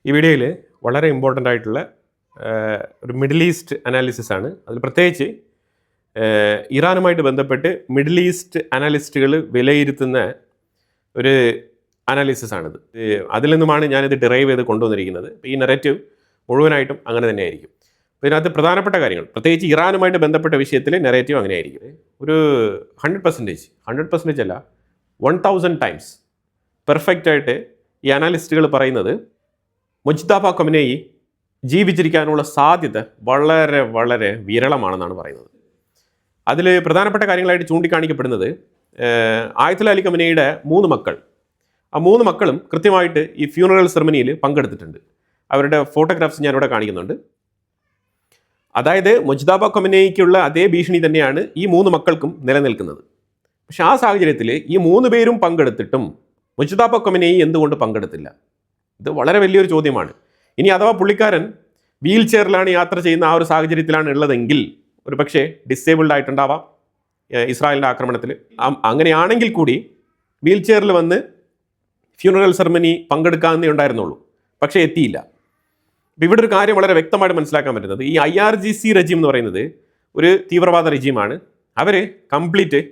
ഈ വീഡിയോയിൽ വളരെ ഇമ്പോർട്ടൻ്റ് ആയിട്ടുള്ള ഒരു മിഡിൽ ഈസ്റ്റ് അനാലിസിസ് ആണ്. അതിൽ പ്രത്യേകിച്ച് ഇറാനുമായിട്ട് ബന്ധപ്പെട്ട് മിഡിൽ ഈസ്റ്റ് അനാലിസ്റ്റുകൾ വിലയിരുത്തുന്ന ഒരു അനാലിസിസ് ആണിത്. അതിൽ നിന്നുമാണ് ഞാനിത് ഡിറൈവ് ചെയ്ത് കൊണ്ടുവന്നിരിക്കുന്നത്. ഈ നെറേറ്റീവ് മുഴുവനായിട്ടും അങ്ങനെ തന്നെയായിരിക്കും. അപ്പോൾ ഇതിനകത്ത് പ്രധാനപ്പെട്ട കാര്യങ്ങൾ, പ്രത്യേകിച്ച് ഇറാനുമായിട്ട് ബന്ധപ്പെട്ട വിഷയത്തിൽ നെറേറ്റീവ് അങ്ങനെ ആയിരിക്കും. ഒരു 100% അല്ല, 1000 ടൈംസ് പെർഫെക്റ്റ് ആയിട്ട് ഈ അനാലിസ്റ്റുകൾ പറയുന്നത് മുജ്തബ ഖൊമേനി ജീവിച്ചിരിക്കാനുള്ള സാധ്യത വളരെ വളരെ വിരളമാണെന്നാണ് പറയുന്നത്. അതിൽ പ്രധാനപ്പെട്ട കാര്യങ്ങളായിട്ട് ചൂണ്ടിക്കാണിക്കപ്പെടുന്നത് ആയത്തുല്ല അലി ഖൊമേനിയുടെ 3 മക്കൾ, ആ 3 മക്കളും കൃത്യമായിട്ട് ഈ ഫ്യൂണറൽ സെറമണിയിൽ പങ്കെടുത്തിട്ടുണ്ട്. അവരുടെ ഫോട്ടോഗ്രാഫ്സ് ഞാനിവിടെ കാണിക്കുന്നുണ്ട്. അതായത് മുജ്തബ ഖൊമേനിക്കുള്ള അതേ ഭീഷണി തന്നെയാണ് ഈ 3 മക്കൾക്കും നിലനിൽക്കുന്നത്. പക്ഷെ ആ സാഹചര്യത്തിൽ ഈ 3 പേരും പങ്കെടുത്തിട്ടും മുജ്തബ ഖൊമേനി എന്തുകൊണ്ട് പങ്കെടുത്തില്ല? ഇത് വളരെ വലിയൊരു ചോദ്യമാണ്. ഇനി അഥവാ പുള്ളിക്കാരൻ വീൽ ചെയറിലാണ് യാത്ര ചെയ്യുന്ന ആ ഒരു സാഹചര്യത്തിലാണ് ഉള്ളതെങ്കിൽ ഒരു പക്ഷേ ഡിസേബിൾഡ് ആയിട്ടുണ്ടാവാം ഇസ്രായേലിൻ്റെ ആക്രമണത്തിൽ. അങ്ങനെയാണെങ്കിൽ കൂടി വീൽ ചെയറിൽ വന്ന് ഫ്യൂണറൽ സെറമണി പങ്കെടുക്കാമെന്നേ ഉണ്ടായിരുന്നുള്ളൂ, പക്ഷേ എത്തിയില്ല. അപ്പോൾ ഇവിടെ ഒരു കാര്യം വളരെ വ്യക്തമായിട്ട് മനസ്സിലാക്കാൻ പറ്റുന്നത്, ഈ IRGC റെജീം എന്ന് പറയുന്നത് ഒരു തീവ്രവാദ റെജീമാണ്. അവർ കംപ്ലീറ്റ്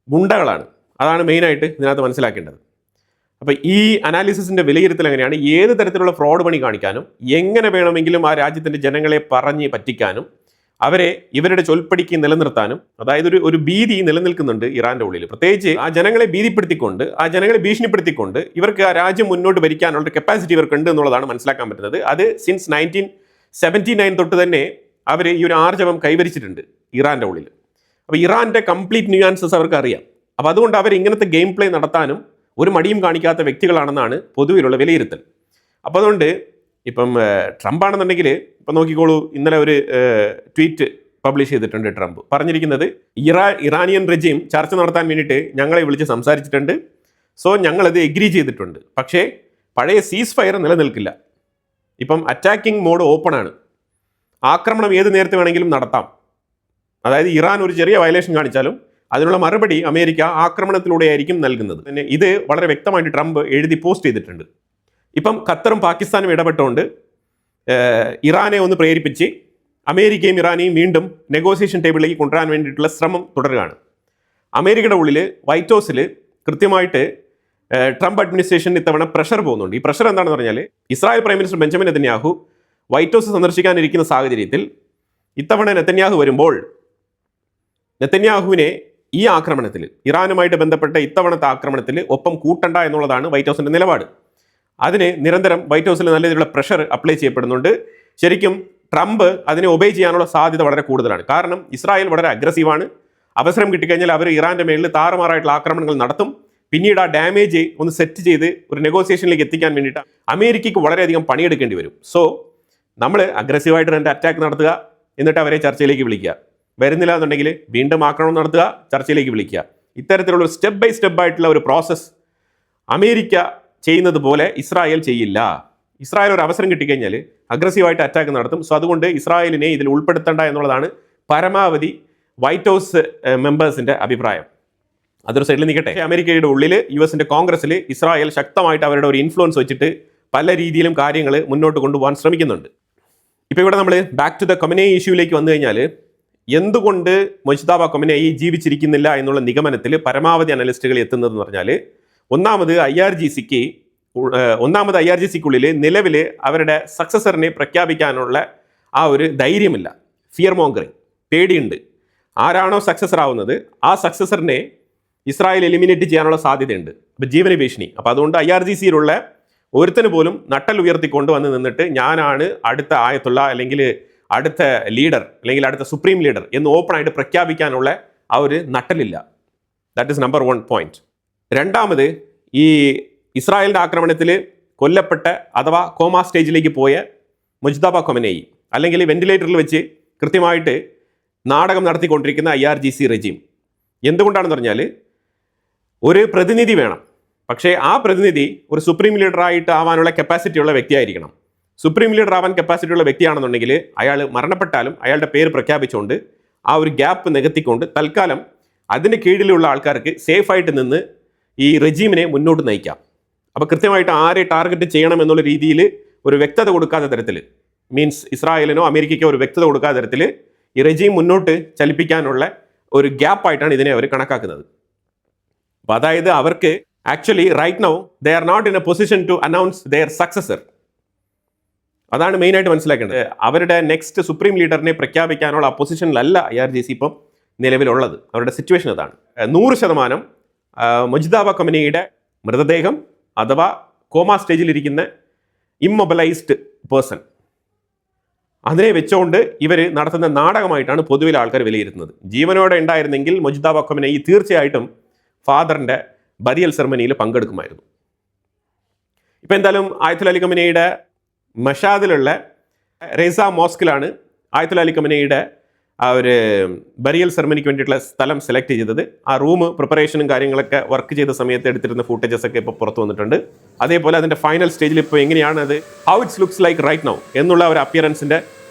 ഗുണ്ടകളാണ്. അതാണ് മെയിനായിട്ട് ഇതിനകത്ത് മനസ്സിലാക്കേണ്ടത്. അപ്പോൾ ഈ അനാലിസിസിൻ്റെ വിലയിരുത്തൽ എങ്ങനെയാണ്, ഏത് തരത്തിലുള്ള ഫ്രോഡ് പണി കാണിക്കാനും എങ്ങനെ വേണമെങ്കിലും ആ രാജ്യത്തിൻ്റെ ജനങ്ങളെ പറഞ്ഞ് പറ്റിക്കാനും അവരെ ഇവരുടെ ചൊൽപ്പടിക്ക് നിലനിർത്താനും, അതായത് ഒരു ഭീതി നിലനിൽക്കുന്നുണ്ട് ഇറാൻ്റെ ഉള്ളിൽ. പ്രത്യേകിച്ച് ആ ജനങ്ങളെ ഭീതിപ്പെടുത്തിക്കൊണ്ട്, ആ ജനങ്ങളെ ഭീഷണിപ്പെടുത്തിക്കൊണ്ട് ഇവർക്ക് ആ രാജ്യം മുന്നോട്ട് ഭരിക്കാനുള്ള കപ്പാസിറ്റി ഇവർക്ക് ഉണ്ട് എന്നുള്ളതാണ് മനസ്സിലാക്കാൻ പറ്റുന്നത്. അത് സിൻസ് 1979 തൊട്ട് തന്നെ അവർ ഈ ഒരു ആർജവം കൈവരിച്ചിട്ടുണ്ട് ഇറാൻ്റെ ഉള്ളിൽ. അപ്പോൾ ഇറാൻ്റെ കംപ്ലീറ്റ് ന്യൂയാൻസസ് അവർക്ക് അറിയാം. അപ്പോൾ അതുകൊണ്ട് അവർ ഇങ്ങനത്തെ ഗെയിം പ്ലേ നടത്താനും ഒരു മടിയും കാണിക്കാത്ത വ്യക്തികളാണെന്നാണ് പൊതുവിലുള്ള വിലയിരുത്തൽ. അപ്പോൾ അതുകൊണ്ട് ഇപ്പം ട്രംപ് ആണെന്നുണ്ടെങ്കിൽ ഇപ്പം നോക്കിക്കോളൂ, ഇന്നലെ ഒരു ട്വീറ്റ് പബ്ലിഷ് ചെയ്തിട്ടുണ്ട് ട്രംപ്. പറഞ്ഞിരിക്കുന്നത് ഇറാനിയൻ റെജീം ചർച്ച നടത്താൻ വേണ്ടിയിട്ട് ഞങ്ങളെ വിളിച്ച് സംസാരിച്ചിട്ടുണ്ട്, സോ ഞങ്ങളത് എഗ്രി ചെയ്തിട്ടുണ്ട്. പക്ഷേ പഴയ സീസ് ഫയർ നിലനിൽക്കില്ല. ഇപ്പം അറ്റാക്കിംഗ് മോഡ് ഓപ്പൺ ആണ്, ആക്രമണം ഏത് നേരത്തെ വേണമെങ്കിലും നടത്താം. അതായത് ഇറാൻ ഒരു ചെറിയ വയലേഷൻ കാണിച്ചാലും അതിനുള്ള മറുപടി അമേരിക്ക ആക്രമണത്തിലൂടെയായിരിക്കും നൽകുന്നത്. പിന്നെ ഇത് വളരെ വ്യക്തമായിട്ട് ട്രംപ് എഴുതി പോസ്റ്റ് ചെയ്തിട്ടുണ്ട്. ഇപ്പം ഖത്തറും പാകിസ്ഥാനും ഇടപെട്ടുകൊണ്ട് ഇറാനെ ഒന്ന് പ്രേരിപ്പിച്ച് അമേരിക്കയും ഇറാനെയും വീണ്ടും നെഗോസിയേഷൻ ടേബിളിലേക്ക് കൊണ്ടുവരാൻ വേണ്ടിയിട്ടുള്ള ശ്രമം തുടരുകയാണ്. അമേരിക്കയുടെ ഉള്ളിൽ വൈറ്റ് ഹൗസിൽ കൃത്യമായിട്ട് ട്രംപ് അഡ്മിനിസ്ട്രേഷൻ ഇത്തവണ പ്രഷർ പോകുന്നുണ്ട്. ഈ പ്രഷർ എന്താണെന്ന് പറഞ്ഞാൽ, Israel prime minister Benjamin Netanyahu White House സന്ദർശിക്കാനിരിക്കുന്ന സാഹചര്യത്തിൽ ഇത്തവണ നെതന്യാഹു വരുമ്പോൾ നെതന്യാഹുവിനെ ഈ ആക്രമണത്തിൽ, ഇറാനുമായിട്ട് ബന്ധപ്പെട്ട ഇത്തവണത്തെ ആക്രമണത്തിൽ ഒപ്പം കൂട്ടണ്ട എന്നുള്ളതാണ് വൈറ്റ് ഹൗസിൻ്റെ നിലപാട്. അതിന് നിരന്തരം വൈറ്റ് ഹൗസിൽ നല്ല രീതിയിലുള്ള പ്രഷർ അപ്ലൈ ചെയ്യപ്പെടുന്നുണ്ട്. ശരിക്കും ട്രംപ് അതിനെ ഒബേ ചെയ്യാനുള്ള സാധ്യത വളരെ കൂടുതലാണ്. കാരണം ഇസ്രായേൽ വളരെ അഗ്രസീവാണ്. അവസരം കിട്ടിക്കഴിഞ്ഞാൽ അവർ ഇറാൻ്റെ മേളിൽ താറുമാറായിട്ടുള്ള ആക്രമണങ്ങൾ നടത്തും. പിന്നീട് ആ ഡാമേജ് ഒന്ന് സെറ്റ് ചെയ്ത് ഒരു നെഗോസിയേഷനിലേക്ക് എത്തിക്കാൻ വേണ്ടിയിട്ട് അമേരിക്കയ്ക്ക് വളരെയധികം പണിയെടുക്കേണ്ടി വരും. സോ നമ്മൾ അഗ്രസീവായിട്ട് രണ്ട് അറ്റാക്ക് നടത്തുക, എന്നിട്ട് അവരെ ചർച്ചയിലേക്ക് വിളിക്കുക. വരുന്നില്ല എന്നുണ്ടെങ്കിൽ വീണ്ടും ആക്രമണം നടത്തുക, ചർച്ചയിലേക്ക് വിളിക്കുക. ഇത്തരത്തിലുള്ള സ്റ്റെപ്പ് ബൈ സ്റ്റെപ്പ് ആയിട്ടുള്ള ഒരു പ്രോസസ്സ് അമേരിക്ക ചെയ്യുന്നത് പോലെ ഇസ്രായേൽ ചെയ്യില്ല. ഇസ്രായേൽ ഒരു അവസരം കിട്ടിക്കഴിഞ്ഞാൽ അഗ്രസീവായിട്ട് അറ്റാക്ക് നടത്തും. സോ അതുകൊണ്ട് ഇസ്രായേലിനെ ഇതിൽ ഉൾപ്പെടുത്തേണ്ട എന്നുള്ളതാണ് പരമാവധി വൈറ്റ് ഹൗസ് മെമ്പേഴ്സിൻ്റെ അഭിപ്രായം. അതൊരു സൈഡിൽ നിൽക്കട്ടെ. അമേരിക്കയുടെ ഉള്ളിൽ US കോൺഗ്രസ്സിൽ ഇസ്രായേൽ ശക്തമായിട്ട് അവരുടെ ഒരു ഇൻഫ്ലുവൻസ് വെച്ചിട്ട് പല രീതിയിലും കാര്യങ്ങൾ മുന്നോട്ട് കൊണ്ടുപോകാൻ ശ്രമിക്കുന്നുണ്ട്. ഇപ്പോൾ ഇവിടെ നമ്മൾ ബാക്ക് ടു ദ ഖൊമേനി ഇഷ്യൂവിലേക്ക് വന്നു കഴിഞ്ഞാൽ, എന്തുകൊണ്ട് മുജ്തബ ഖൊമേനി ജീവിച്ചിരിക്കുന്നില്ല എന്നുള്ള നിഗമനത്തിൽ പരമാവധി അനലിസ്റ്റുകൾ എത്തുന്നതെന്ന് പറഞ്ഞാൽ, ഒന്നാമത് IRGCക്കുള്ളിൽ നിലവിൽ അവരുടെ സക്സസറിനെ പ്രഖ്യാപിക്കാനുള്ള ആ ഒരു ധൈര്യമില്ല. ഫിയർ മോങ്കറിങ്, പേടിയുണ്ട്. ആരാണോ സക്സസർ ആവുന്നത് ആ സക്സസറിനെ ഇസ്രായേൽ എലിമിനേറ്റ് ചെയ്യാനുള്ള സാധ്യതയുണ്ട്. അപ്പോൾ ജീവന ഭീഷണി. അപ്പോൾ അതുകൊണ്ട് IRGCയിലുള്ള ഒരുത്തന് പോലും നട്ടൽ ഉയർത്തിക്കൊണ്ട് വന്ന് നിന്നിട്ട് ഞാനാണ് അടുത്ത ആയത്തുള്ള അല്ലെങ്കിൽ അടുത്ത ലീഡർ അല്ലെങ്കിൽ അടുത്ത സുപ്രീം ലീഡർ എന്ന് ഓപ്പണായിട്ട് പ്രഖ്യാപിക്കാനുള്ള ആ ഒരു നട്ടലില്ല. That is number 1 point. രണ്ടാമത്, ഈ ഇസ്രായേലിൻ്റെ ആക്രമണത്തിൽ കൊല്ലപ്പെട്ട അഥവാ കോമ സ്റ്റേജിലേക്ക് പോയ മുജ്തബ ഖൊമേനി, അല്ലെങ്കിൽ വെന്റിലേറ്ററിൽ വെച്ച് കൃത്യമായിട്ട് നാടകം നടത്തിക്കൊണ്ടിരിക്കുന്ന IRGC റെജീം. എന്തുകൊണ്ടാണെന്ന് പറഞ്ഞാൽ, ഒരു പ്രതിനിധി വേണം. പക്ഷേ ആ പ്രതിനിധി ഒരു സുപ്രീം ലീഡറായിട്ട് ആവാനുള്ള കപ്പാസിറ്റി ഉള്ള വ്യക്തിയായിരിക്കണം. സുപ്രീം ലീഡർ ആവാൻ കപ്പാസിറ്റി ഉള്ള വ്യക്തിയാണെന്നുണ്ടെങ്കിൽ അയാൾ മരണപ്പെട്ടാലും അയാളുടെ പേര് പ്രഖ്യാപിച്ചുകൊണ്ട് ആ ഒരു ഗ്യാപ്പ് നികത്തിക്കൊണ്ട് തൽക്കാലം അതിന് കീഴിലുള്ള ആൾക്കാർക്ക് സേഫായിട്ട് നിന്ന് ഈ റെജീമിനെ മുന്നോട്ട് നയിക്കാം. അപ്പോൾ കൃത്യമായിട്ട് ആരെ ടാർഗറ്റ് ചെയ്യണം എന്നുള്ള രീതിയിൽ ഒരു വ്യക്തത കൊടുക്കാത്ത തരത്തിൽ, മീൻസ് ഇസ്രായേലിനോ അമേരിക്കയ്ക്കോ ഒരു വ്യക്തത കൊടുക്കാത്ത തരത്തിൽ ഈ റെജീം മുന്നോട്ട് ചലിപ്പിക്കാനുള്ള ഒരു ഗ്യാപ്പായിട്ടാണ് ഇതിനെ അവർ കണക്കാക്കുന്നത്. അപ്പോൾ അതായത് അവർക്ക് actually right now they are not in a position to announce their successor. അതാണ് മെയിനായിട്ട് മനസ്സിലാക്കേണ്ടത്. അവരുടെ നെക്സ്റ്റ് സുപ്രീം ലീഡറിനെ പ്രഖ്യാപിക്കാനുള്ള ആ പൊസിഷനിലല്ല IRGC ഇപ്പം നിലവിലുള്ളത്. അവരുടെ സിറ്റുവേഷൻ അതാണ്. 100% മുജ്തബ ഖൊമേനിയുടെ മൃതദേഹം അഥവാ കോമ സ്റ്റേജിലിരിക്കുന്ന ഇമ്മൊബിലൈസ്ഡ് പേഴ്സൺ, അതിനെ വെച്ചുകൊണ്ട് ഇവർ നടത്തുന്ന നാടകമായിട്ടാണ് പൊതുവിൽ ആൾക്കാർ വിലയിരുത്തുന്നത്. ജീവനോടെ ഉണ്ടായിരുന്നെങ്കിൽ മുജ്തബ ഖൊമേനി തീർച്ചയായിട്ടും ഫാദറിൻ്റെ ബരിയൽ സെറമണിയിൽ പങ്കെടുക്കുമായിരുന്നു. ഇപ്പം എന്തായാലും ആയത്തുൽ അലി ഖൊമേനിയുടെ മഷാദിലുള്ള റെസ മോസ്കിലാണ് ആയത്തുൽ അലി ഖൊമേനിയുടെ ആ ഒരു ബരിയൽ സെറമണിക്ക് വേണ്ടിയിട്ടുള്ള സ്ഥലം സെലക്ട് ചെയ്തത്. ആ റൂം പ്രിപ്പറേഷനും കാര്യങ്ങളൊക്കെ വർക്ക് ചെയ്ത സമയത്ത് എടുത്തിരുന്ന ഫുട്ടേജസ് ഒക്കെ ഇപ്പോൾ പുറത്തു വന്നിട്ടുണ്ട്. അതേപോലെ അതിൻ്റെ ഫൈനൽ സ്റ്റേജിൽ ഇപ്പോൾ എങ്ങനെയാണ് അത്, how it's looks like right now എന്നുള്ള ഒരു അപ്പിയറൻസിൻ്റെ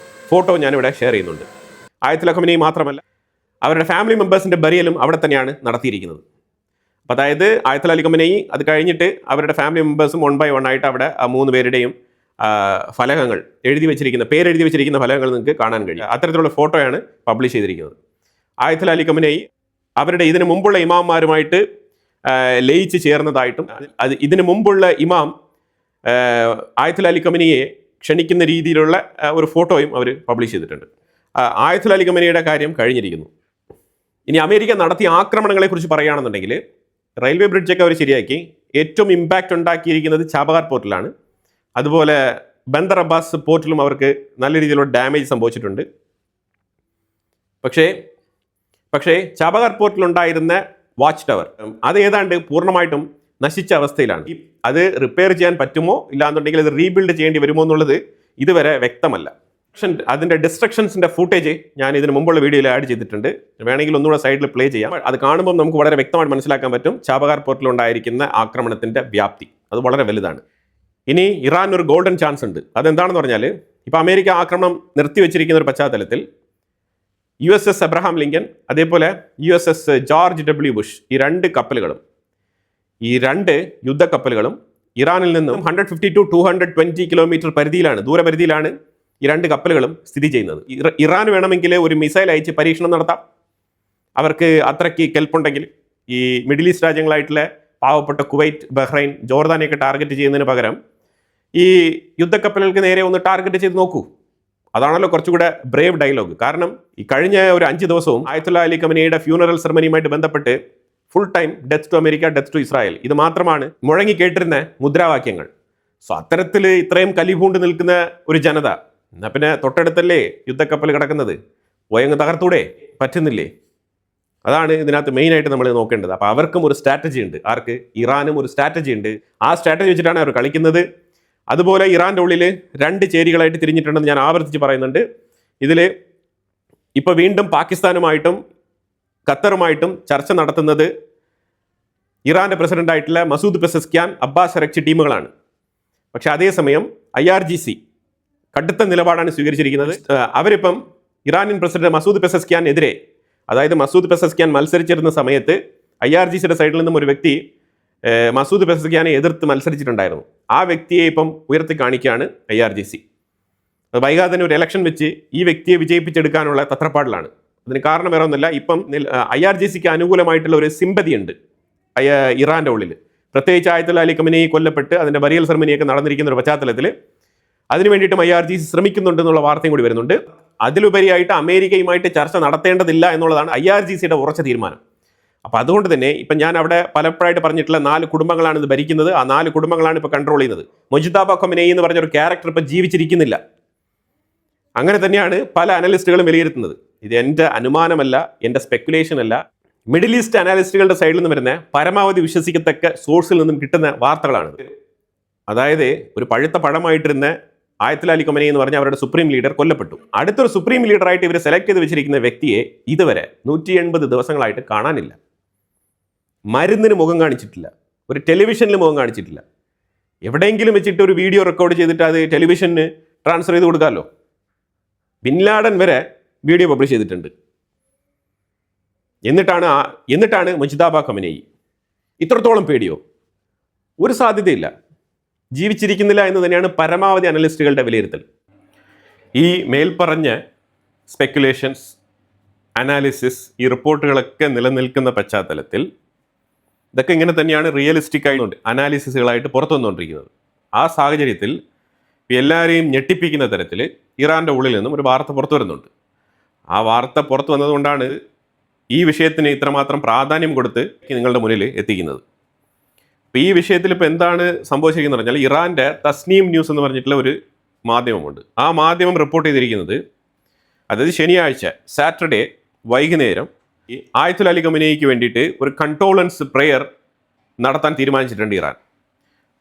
ഫോട്ടോ ഞാനിവിടെ ഷെയർ ചെയ്യുന്നുണ്ട്. ആയത്തുൽ ഖൊമേനി മാത്രമല്ല, അവരുടെ ഫാമിലി മെമ്പേഴ്സിൻ്റെ ബരിയലും അവിടെ തന്നെയാണ് നടത്തിയിരിക്കുന്നത്. അപ്പോൾ അതായത് ആയത്തുൽ അലി ഖൊമേനി അത് കഴിഞ്ഞിട്ട് അവരുടെ ഫാമിലി മെമ്പേഴ്സും 1 by 1 ആയിട്ട് അവിടെ ആ 3 പേരുടെയും ഫലകങ്ങൾ പേരെഴുതി വെച്ചിരിക്കുന്ന ഫലകങ്ങൾ നിങ്ങൾക്ക് കാണാൻ കഴിയും. അത്തരത്തിലുള്ള ഫോട്ടോയാണ് പബ്ലിഷ് ചെയ്തിരിക്കുന്നത്. ആയത്തുൽ അലി ഖൊമേനി അവരുടെ ഇതിനു മുമ്പുള്ള ഇമാംമാരുമായിട്ട് ലയിച്ച് ചേർന്നതായിട്ടും ഇതിനു മുമ്പുള്ള ഇമാം ആയത്തുൽ അലി ഖൊമേനിയെ ക്ഷണിക്കുന്ന രീതിയിലുള്ള ഒരു ഫോട്ടോയും അവർ പബ്ലിഷ് ചെയ്തിട്ടുണ്ട്. ആയത്തുൽ അലി ഖൊമേനിയുടെ കാര്യം കഴിഞ്ഞിരിക്കുന്നു. ഇനി അമേരിക്ക നടത്തിയ ആക്രമണങ്ങളെക്കുറിച്ച് പറയുകയാണെന്നുണ്ടെങ്കിൽ, റെയിൽവേ ബ്രിഡ്ജൊക്കെ അവർ ശരിയാക്കി. ഏറ്റവും ഇമ്പാക്റ്റ് ഉണ്ടാക്കിയിരിക്കുന്നത് ചാബഹാർ പോർട്ടിലാണ്. അതുപോലെ ബന്ദർ അബ്ബാസ് പോർട്ടിലും അവർക്ക് നല്ല രീതിയിലുള്ള ഡാമേജ് സംഭവിച്ചിട്ടുണ്ട്. പക്ഷേ ചാബഹാർ പോർട്ടിലുണ്ടായിരുന്ന വാച്ച് ടവർ അത് ഏതാണ്ട് പൂർണ്ണമായിട്ടും നശിച്ച അവസ്ഥയിലാണ്. അത് റിപ്പയർ ചെയ്യാൻ പറ്റുമോ ഇല്ലാന്നുണ്ടെങ്കിൽ അത് റീബിൽഡ് ചെയ്യേണ്ടി വരുമോ എന്നുള്ളത് ഇതുവരെ വ്യക്തമല്ല. അതിൻ്റെ ഡിസ്ട്രക്ഷൻസിൻ്റെ ഫുട്ടേജ് ഞാൻ ഇതിന് മുമ്പുള്ള വീഡിയോയിൽ ആഡ് ചെയ്തിട്ടുണ്ട്. വേണമെങ്കിൽ ഒന്നുകൂടെ സൈഡിൽ പ്ലേ ചെയ്യാം. അത് കാണുമ്പോൾ നമുക്ക് വളരെ വ്യക്തമായിട്ട് മനസ്സിലാക്കാൻ പറ്റും ചാബഹാർ പോർട്ടിലുണ്ടായിരിക്കുന്ന ആക്രമണത്തിൻ്റെ വ്യാപ്തി. അത് വളരെ വലുതാണ്. ഇനി ഇറാൻ ഒരു ഗോൾഡൻ ചാൻസ് ഉണ്ട്. അതെന്താണെന്ന് പറഞ്ഞാൽ, ഇപ്പോൾ അമേരിക്ക ആക്രമണം നിർത്തിവെച്ചിരിക്കുന്ന ഒരു പശ്ചാത്തലത്തിൽ USS അബ്രഹാം ലിങ്കൻ, അതേപോലെ USS ജോർജ് W. ബുഷ്, ഈ 2 കപ്പലുകളും, ഈ 2 യുദ്ധക്കപ്പലുകളും ഇറാനിൽ നിന്നും 150 to 220 കിലോമീറ്റർ ദൂരപരിധിയിലാണ് ഈ 2 കപ്പലുകളും സ്ഥിതി ചെയ്യുന്നത്. ഇറാൻ വേണമെങ്കിൽ ഒരു മിസൈൽ അയച്ച് പരീക്ഷണം നടത്താം. അവർക്ക് അത്രയ്ക്ക് കെൽപ്പുണ്ടെങ്കിൽ ഈ മിഡിൽ ഈസ്റ്റ് രാജ്യങ്ങളായിട്ടുള്ള പാവപ്പെട്ട കുവൈറ്റ്, ബഹ്റൈൻ, ജോർദാനെയൊക്കെ ടാർഗറ്റ് ചെയ്യുന്നതിന് പകരം ഈ യുദ്ധക്കപ്പലുകൾക്ക് നേരെ ഒന്ന് ടാർഗറ്റ് ചെയ്ത് നോക്കൂ. അതാണല്ലോ കുറച്ചുകൂടെ ബ്രേവ് ഡയലോഗ്. കാരണം ഈ കഴിഞ്ഞ ഒരു 5 ദിവസവും ആയത്തുൽ അലി ഖൊമേനിയുടെ ഫ്യൂണറൽ സെറമണിയുമായിട്ട് ബന്ധപ്പെട്ട് full time death to America, death to Israel, ഇത് മാത്രമാണ് മുഴങ്ങി കേട്ടിരുന്ന മുദ്രാവാക്യങ്ങൾ. സോ അത്തരത്തിൽ ഇത്രയും കലിപൂണ്ട് നിൽക്കുന്ന ഒരു ജനത, എന്നാൽ പിന്നെ തൊട്ടടുത്തല്ലേ യുദ്ധക്കപ്പൽ കിടക്കുന്നത്, പോയങ്ങ് തകർത്തൂടെ, പറ്റുന്നില്ലേ? അതാണ് ഇതിനകത്ത് മെയിനായിട്ട് നമ്മൾ നോക്കേണ്ടത്. അപ്പോൾ അവർക്കും ഒരു സ്ട്രാറ്റജി ഉണ്ട്. ആർക്ക്? ഇറാനും ഒരു സ്ട്രാറ്റജി ഉണ്ട്. ആ സ്ട്രാറ്റജി വെച്ചിട്ടാണ് അവർ കളിക്കുന്നത്. അതുപോലെ ഇറാൻ്റെ ഉള്ളിൽ 2 ചേരികളായിട്ട് തിരിഞ്ഞിട്ടുണ്ടെന്ന് ഞാൻ ആവർത്തിച്ച് പറയുന്നുണ്ട്. ഇതിൽ ഇപ്പോൾ വീണ്ടും പാകിസ്ഥാനുമായിട്ടും ഖത്തറുമായിട്ടും ചർച്ച നടത്തുന്നത് ഇറാൻ്റെ പ്രസിഡൻ്റായിട്ടുള്ള മസൂദ് പെസസ്ക്യാൻ, അബ്ബാസ് അരക്ചി ടീമുകളാണ്. പക്ഷേ അതേസമയം IRGC കടുത്ത നിലപാടാണ് സ്വീകരിച്ചിരിക്കുന്നത്. അവരിപ്പം ഇറാനിയൻ പ്രസിഡന്റ് മസൂദ് പെസസ്ക്യാനെതിരെ, അതായത് മസൂദ് പെസസ്ക്യാൻ മത്സരിച്ചിരുന്ന സമയത്ത് IRGCയുടെ സൈഡിൽ നിന്നും ഒരു വ്യക്തി മസൂദ് പെസസ്ക്യാനെ എതിർത്ത് മത്സരിച്ചിട്ടുണ്ടായിരുന്നു. ആ വ്യക്തിയെ ഇപ്പം ഉയർത്തി കാണിക്കുകയാണ് IRGC. വൈകാതെ തന്നെ ഒരു ഇലക്ഷൻ വെച്ച് ഈ വ്യക്തിയെ വിജയിപ്പിച്ചെടുക്കാനുള്ള തത്രപ്പാടിലാണ്. അതിന് കാരണം വേറെ ഒന്നുമില്ല, ഇപ്പം IRGCക്ക് അനുകൂലമായിട്ടുള്ള ഒരു സിമ്പതി ഉണ്ട് ഇറാൻ്റെ ഉള്ളിൽ. പ്രത്യേകിച്ച് ആയത്തുൽ അലി ഖൊമേനി കൊല്ലപ്പെട്ട് അതിൻ്റെ ബരിയൽ സെറമണിയൊക്കെ നടന്നിരിക്കുന്ന ഒരു പശ്ചാത്തലത്തിൽ അതിനു വേണ്ടിയിട്ടും IRGC ശ്രമിക്കുന്നുണ്ടെന്നുള്ള വാർത്തയും കൂടി വരുന്നുണ്ട്. അതിലുപരിയായിട്ട് അമേരിക്കയുമായിട്ട് ചർച്ച നടത്തേണ്ടതില്ല എന്നുള്ളതാണ് IRGCയുടെ ഉറച്ച തീരുമാനം. അപ്പോൾ അതുകൊണ്ട് തന്നെ ഇപ്പം ഞാൻ അവിടെ പലപ്പോഴായിട്ട് പറഞ്ഞിട്ടുള്ള 4 കുടുംബങ്ങളാണ് ഇത് ഭരിക്കുന്നത്. ആ 4 കുടുംബങ്ങളാണ് ഇപ്പോൾ കൺട്രോൾ ചെയ്യുന്നത്. മുജ്തബ ഖൊമേനി എന്ന് പറഞ്ഞൊരു ക്യാരക്ടർ ഇപ്പോൾ ജീവിച്ചിരിക്കുന്നില്ല. അങ്ങനെ തന്നെയാണ് പല അനലിസ്റ്റുകളും വിലയിരുത്തുന്നത്. ഇത് എൻ്റെ അനുമാനമല്ല, എൻ്റെ സ്പെക്കുലേഷൻ അല്ല. മിഡിൽ ഈസ്റ്റ് അനാലിസ്റ്റുകളുടെ സൈഡിൽ നിന്ന് വരുന്ന പരമാവധി വിശ്വസിക്കത്തക്ക സോഴ്സിൽ നിന്നും കിട്ടുന്ന വാർത്തകളാണ്. അതായത് ഒരു പഴുത്ത പഴമായിട്ടിരുന്ന ആയത്തുൽ അലി ഖൊമേനി എന്ന് പറഞ്ഞ അവരുടെ സുപ്രീം ലീഡർ കൊല്ലപ്പെട്ടു. അടുത്തൊരു സുപ്രീം ലീഡറായിട്ട് ഇവർ സെലക്ട് ചെയ്ത് വെച്ചിരിക്കുന്ന വ്യക്തിയെ ഇതുവരെ 180 ദിവസങ്ങളായിട്ട് കാണാനില്ല. മരുന്നിന് മുഖം കാണിച്ചിട്ടില്ല, ഒരു ടെലിവിഷനിൽ മുഖം കാണിച്ചിട്ടില്ല. എവിടെയെങ്കിലും വെച്ചിട്ട് ഒരു വീഡിയോ റെക്കോർഡ് ചെയ്തിട്ട് അത് ടെലിവിഷന് ട്രാൻസ്ഫർ ചെയ്ത് കൊടുക്കാമല്ലോ. ബിൻ ലാഡൻ വരെ വീഡിയോ പബ്ലിഷ് ചെയ്തിട്ടുണ്ട്. എന്നിട്ടാണ് മുജ്തബ ഖൊമേനി. ഇത്രത്തോളം പേടിയോ? ഒരു സാധ്യതയില്ല. ജീവിച്ചിരിക്കുന്നില്ല എന്ന് തന്നെയാണ് പരമാവധി അനലിസ്റ്റുകളുടെ വിലയിരുത്തൽ. ഈ മേൽപ്പറഞ്ഞ സ്പെക്കുലേഷൻസ്, അനാലിസിസ്, ഈ റിപ്പോർട്ടുകളൊക്കെ നിലനിൽക്കുന്ന പശ്ചാത്തലത്തിൽ ഇതൊക്കെ ഇങ്ങനെ തന്നെയാണ് റിയലിസ്റ്റിക് ആയിട്ട് അനാലിസിസുകളായിട്ട് പുറത്തു വന്നുകൊണ്ടിരിക്കുന്നത്. ആ സാഹചര്യത്തിൽ എല്ലാവരെയും ഞെട്ടിപ്പിക്കുന്ന തരത്തിൽ ഇറാൻ്റെ ഉള്ളിൽ നിന്നും ഒരു വാർത്ത പുറത്തു വരുന്നുണ്ട്. ആ വാർത്ത പുറത്തു വന്നതുകൊണ്ടാണ് ഈ വിഷയത്തിന് ഇത്രമാത്രം പ്രാധാന്യം കൊടുത്ത് നിങ്ങളുടെ മുന്നിൽ എത്തിക്കുന്നത്. അപ്പോൾ ഈ വിഷയത്തിൽ ഇപ്പോൾ എന്താണ് സംഭവിച്ചിരിക്കുന്നത് പറഞ്ഞാൽ, ഇറാൻ്റെ തസ്നീം ന്യൂസ് എന്ന് പറഞ്ഞിട്ടുള്ള ഒരു മാധ്യമമുണ്ട്. ആ മാധ്യമം റിപ്പോർട്ട് ചെയ്തിരിക്കുന്നത്, അതായത് ശനിയാഴ്ച സാറ്റർഡേ വൈകുന്നേരം ഈ ആയത്തുൽ അലി ഖമനേയിക്ക് വേണ്ടിയിട്ട് ഒരു കണ്ടോളൻസ് പ്രെയർ നടത്താൻ തീരുമാനിച്ചിട്ടുണ്ട് ഇറാൻ.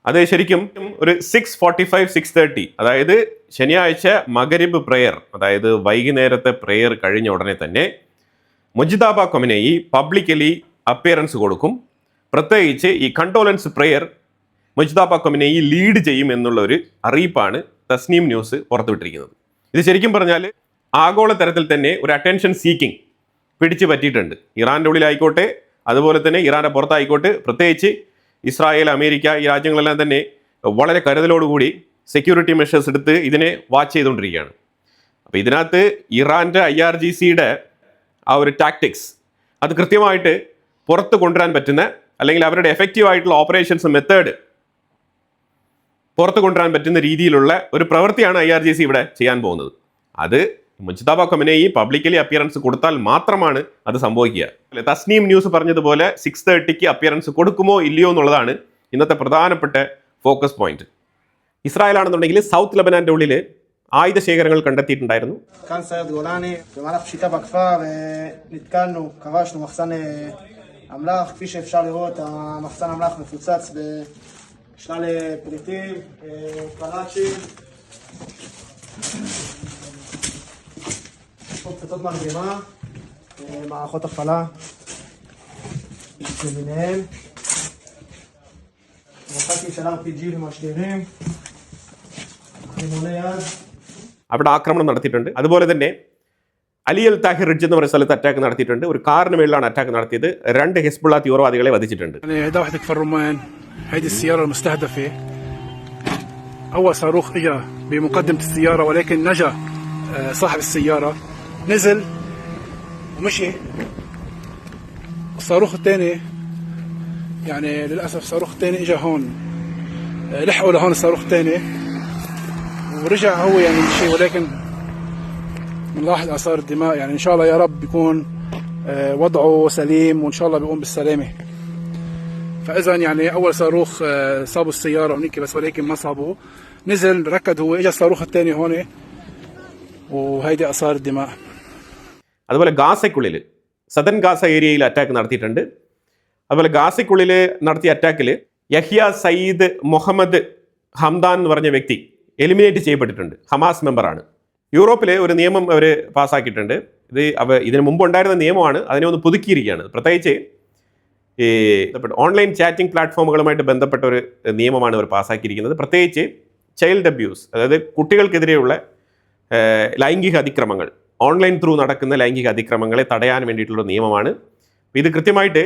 അത് ശരിക്കും ഒരു 6:45, 6:30, അതായത് ശനിയാഴ്ച മഗരിബ് പ്രെയർ, അതായത് വൈകുന്നേരത്തെ പ്രെയർ കഴിഞ്ഞ ഉടനെ തന്നെ മുജ്തബ ഖമനേയി പബ്ലിക്കലി അപ്പിയറൻസ് കൊടുക്കും. പ്രത്യേകിച്ച് ഈ condolence prayer Mojtaba Khamenei lead ചെയ്യും എന്നുള്ള ഒരു അറിയിപ്പാണ് തസ്നീം ന്യൂസ് പുറത്തുവിട്ടിരിക്കുന്നത്. ഇത് ശരിക്കും പറഞ്ഞാൽ ആഗോള തരത്തിൽ തന്നെ ഒരു അറ്റൻഷൻ സീക്കിംഗ് പിടിച്ചു പറ്റിയിട്ടുണ്ട്. ഇറാൻ്റെ ഉള്ളിലായിക്കോട്ടെ, അതുപോലെ തന്നെ ഇറാൻ്റെ പുറത്തായിക്കോട്ടെ, പ്രത്യേകിച്ച് ഇസ്രായേൽ, അമേരിക്ക, ഈ രാജ്യങ്ങളെല്ലാം തന്നെ വളരെ കരുതലോടുകൂടി സെക്യൂരിറ്റി മെഷേഴ്സ് എടുത്ത് ഇതിനെ വാച്ച് ചെയ്തുകൊണ്ടിരിക്കുകയാണ്. അപ്പോൾ ഇതിനകത്ത് ഇറാൻ്റെ IRGCയുടെ ആ ഒരു ടാക്ടിക്സ് അത് കൃത്യമായിട്ട് പുറത്ത് കൊണ്ടുവരാൻ പറ്റുന്ന, അല്ലെങ്കിൽ അവരുടെ എഫക്റ്റീവ് ആയിട്ടുള്ള ഓപ്പറേഷൻസ് മെത്തേഡ് പുറത്ത് കൊണ്ടുവരാൻ പറ്റുന്ന രീതിയിലുള്ള ഒരു പ്രവൃത്തിയാണ് IRGC ഇവിടെ ചെയ്യാൻ പോകുന്നത്. അത് മുജ്തബ ഖമനേയി പബ്ലിക്കലി അപ്പിയറൻസ് കൊടുത്താൽ മാത്രമാണ് അത് സംഭവിക്കുക. തസ്നീം ന്യൂസ് പറഞ്ഞതുപോലെ 6:30 അപ്പിയറൻസ് കൊടുക്കുമോ ഇല്ലയോ എന്നുള്ളതാണ് ഇന്നത്തെ പ്രധാനപ്പെട്ട ഫോക്കസ് പോയിന്റ്. ഇസ്രായേൽ ആണെന്നുണ്ടെങ്കിൽ സൗത്ത് ലബനാന്റെ ഉള്ളിൽ ആയുധ ശേഖരങ്ങൾ കണ്ടെത്തിയിട്ടുണ്ടായിരുന്നു. פצצות מרגמה, מערכות הפעלה למיניהם, רוקטים של RPG ומשגרים, רימוני יד. അവിടെ ആക്രമണം നടത്തിയിട്ടുണ്ട്. അതുപോലെ തന്നെ അലി അൽ താഹിർ റിഡ്ജ് എന്ന് പറയുന്ന സ്ഥലത്ത് അറ്റാക്ക് നടത്തിയിട്ടുണ്ട്. ഒരു കാറിന് മേളിലാണ് അറ്റാക്ക് നടത്തിയത്. 2 ഹിസ്ബുള്ള തീവ്രവാദികളെ വധിച്ചിട്ടുണ്ട്. هذه السيارة المستهدفة أول صاروخ إجا بمقدمة السيارة ولكن نجا صاحب السيارة نزل ومشي. الصاروخ الثاني يعني للأسف الصاروخ الثاني إجا هون لحقوا لهون الصاروخ الثاني ورجع هو يعني مشي ولكن بنلاحظ آثار الدماء. يعني إن شاء الله يا رب بيكون وضعه سليم وإن شاء الله بيقوم بالسلامة. فإذا يعني أول صاروخ صابوا السيارة هونيك بس ولكن ما صابوه. نزل ركض هو إجا الصاروخ الثاني هون وهيدي آثار الدماء. അതുപോലെ ഗാസയ്ക്കുള്ളിൽ സദൻ ഗാസ ഏരിയയിൽ അറ്റാക്ക് നടത്തിയിട്ടുണ്ട്. അതുപോലെ ഗാസയ്ക്കുള്ളിൽ നടത്തിയ അറ്റാക്കിൽ യഹ്യ സയ്യിദ് മുഹമ്മദ് ഹംദാൻ എന്ന് പറഞ്ഞ വ്യക്തി എലിമിനേറ്റ് ചെയ്യപ്പെട്ടിട്ടുണ്ട്. ഹമാസ് മെമ്പറാണ്. യൂറോപ്പിലെ ഒരു നിയമം അവർ പാസ്സാക്കിയിട്ടുണ്ട്. ഇതിന് മുമ്പ് ഉണ്ടായിരുന്ന നിയമമാണ്, അതിനെ ഒന്ന് പുതുക്കിയിരിക്കുകയാണ്. പ്രത്യേകിച്ച് ഈ ഓൺലൈൻ ചാറ്റിംഗ് പ്ലാറ്റ്ഫോമുകളുമായിട്ട് ബന്ധപ്പെട്ട ഒരു നിയമമാണ് അവർ പാസ്സാക്കിയിരിക്കുന്നത്. പ്രത്യേകിച്ച് ചൈൽഡ് അബ്യൂസ്, അതായത് കുട്ടികൾക്കെതിരെയുള്ള ലൈംഗിക അതിക്രമങ്ങൾ, ഓൺലൈൻ ത്രൂ നടക്കുന്ന ലൈംഗിക അതിക്രമങ്ങളെ തടയാൻ വേണ്ടിയിട്ടുള്ള നിയമമാണ്. ഇത് കൃത്യമായിട്ട്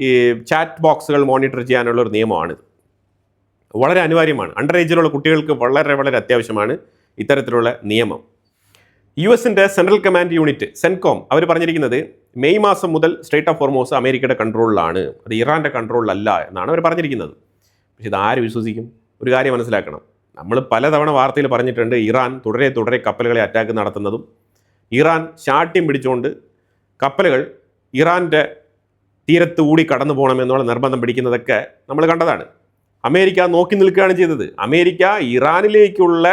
ഈ ചാറ്റ് ബോക്സുകൾ മോണിറ്റർ ചെയ്യാനുള്ള ഒരു നിയമമാണ്. വളരെ അനിവാര്യമാണ്. അണ്ടർ ഏജിലുള്ള കുട്ടികൾക്ക് വളരെ വളരെ അത്യാവശ്യമാണ് ഇത്തരത്തിലുള്ള നിയമം. US central command unit CENTCOM അവർ പറഞ്ഞിരിക്കുന്നത് മെയ് മാസം മുതൽ സ്ട്രേറ്റ് ഓഫ് ഹോർമോസ് അമേരിക്കയുടെ കൺട്രോളിലാണ്, അത് ഇറാൻ്റെ കൺട്രോളിലല്ല എന്നാണ് അവർ പറഞ്ഞിരിക്കുന്നത്. പക്ഷെ ഇത് ആര് വിശ്വസിക്കും? ഒരു കാര്യം മനസ്സിലാക്കണം, നമ്മൾ പലതവണ വാർത്തയിൽ പറഞ്ഞിട്ടുണ്ട് ഇറാൻ തുടരെ കപ്പലുകളെ അറ്റാക്ക് നടത്തുന്നതും, ഇറാൻ ശാഠ്യം പിടിച്ചുകൊണ്ട് കപ്പലുകൾ ഇറാൻ്റെ തീരത്ത് കൂടി കടന്നു പോകണമെന്നുള്ള നിർബന്ധം പിടിക്കുന്നതൊക്കെ നമ്മൾ കണ്ടതാണ്. അമേരിക്ക നോക്കി നിൽക്കുകയാണ് ചെയ്തത്. അമേരിക്ക ഇറാനിലേക്കുള്ള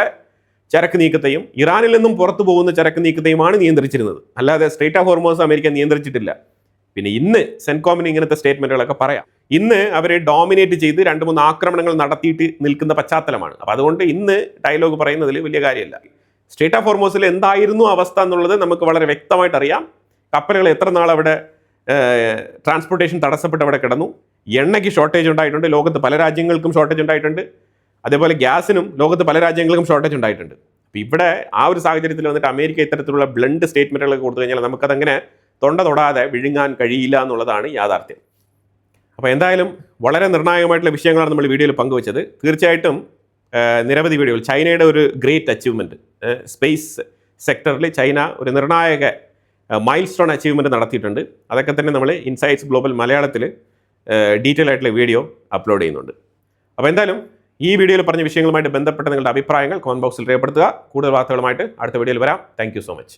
ചരക്ക് നീക്കത്തെയും ഇറാനിൽ നിന്നും പുറത്തു പോകുന്ന ചരക്ക് നീക്കത്തെയുമാണ് നിയന്ത്രിച്ചിരുന്നത്, അല്ലാതെ സ്ട്രേറ്റ് ഓഫ് ഹോർമോസ് അമേരിക്ക നിയന്ത്രിച്ചിട്ടില്ല. പിന്നെ ഇന്ന് സെൻകോമിന് ഇങ്ങനത്തെ സ്റ്റേറ്റ്മെൻറ്റുകളൊക്കെ പറയാം. ഇന്ന് അവരെ ഡോമിനേറ്റ് ചെയ്ത് 2-3 ആക്രമണങ്ങൾ നടത്തിയിട്ട് നിൽക്കുന്ന പശ്ചാത്തലമാണ്. അപ്പോൾ അതുകൊണ്ട് ഇന്ന് ഡയലോഗ് പറയുന്നതിൽ വലിയ കാര്യമില്ല. സ്ട്രേറ്റ് ഓഫ് ഹോർമോസിൽ എന്തായിരുന്നു അവസ്ഥ എന്നുള്ളത് നമുക്ക് വളരെ വ്യക്തമായിട്ട് അറിയാം. കപ്പലുകൾ എത്ര നാൾ അവിടെ ട്രാൻസ്പോർട്ടേഷൻ തടസ്സപ്പെട്ട് അവിടെ കിടന്നു. എണ്ണയ്ക്ക് ഷോർട്ടേജ് ഉണ്ടായിട്ടുണ്ട്, ലോകത്ത് പല രാജ്യങ്ങൾക്കും ഷോർട്ടേജ് ഉണ്ടായിട്ടുണ്ട്. അതേപോലെ ഗ്യാസിനും ലോകത്ത് പല രാജ്യങ്ങൾക്കും ഷോർട്ടേജ് ഉണ്ടായിട്ടുണ്ട്. അപ്പോൾ ഇവിടെ ആ ഒരു സാഹചര്യത്തിൽ വന്നിട്ട് അമേരിക്ക ഇത്തരത്തിലുള്ള ബ്ലണ്ട് സ്റ്റേറ്റ്മെൻറ്റുകളൊക്കെ കൊടുത്തു കഴിഞ്ഞാൽ നമുക്കതങ്ങനെ തൊടാതെ വിഴുങ്ങാൻ കഴിയില്ല എന്നുള്ളതാണ് യാഥാർത്ഥ്യം. അപ്പോൾ എന്തായാലും വളരെ നിർണായകമായിട്ടുള്ള വിഷയങ്ങളാണ് നമ്മൾ വീഡിയോയിൽ പങ്കുവച്ചത്. തീർച്ചയായിട്ടും നിരവധി വീഡിയോകൾ ചൈനയുടെ ഒരു ഗ്രേറ്റ് അച്ചീവ്മെൻറ്റ് സ്പേസ് സെക്ടറിൽ ചൈന ഒരു നിർണായക മൈൽ സ്റ്റോൺ അച്ചീവ്മെൻറ്റ് നടത്തിയിട്ടുണ്ട്. അതൊക്കെ തന്നെ നമ്മൾ ഇൻസൈറ്റ്സ് ഗ്ലോബൽ മലയാളത്തിൽ ഡീറ്റെയിൽ ആയിട്ടുള്ള വീഡിയോ അപ്ലോഡ് ചെയ്യുന്നുണ്ട്. അപ്പോൾ എന്തായാലും ഈ വീഡിയോയിൽ പറഞ്ഞ വിഷയങ്ങളുമായിട്ട് ബന്ധപ്പെട്ട നിങ്ങളുടെ അഭിപ്രായങ്ങൾ കമന്റ് ബോക്സിൽ രേഖപ്പെടുത്തുക. കൂടുതൽ വാർത്തകളുമായിട്ട് അടുത്ത വീഡിയോയിൽ വരാം. Thank you so much.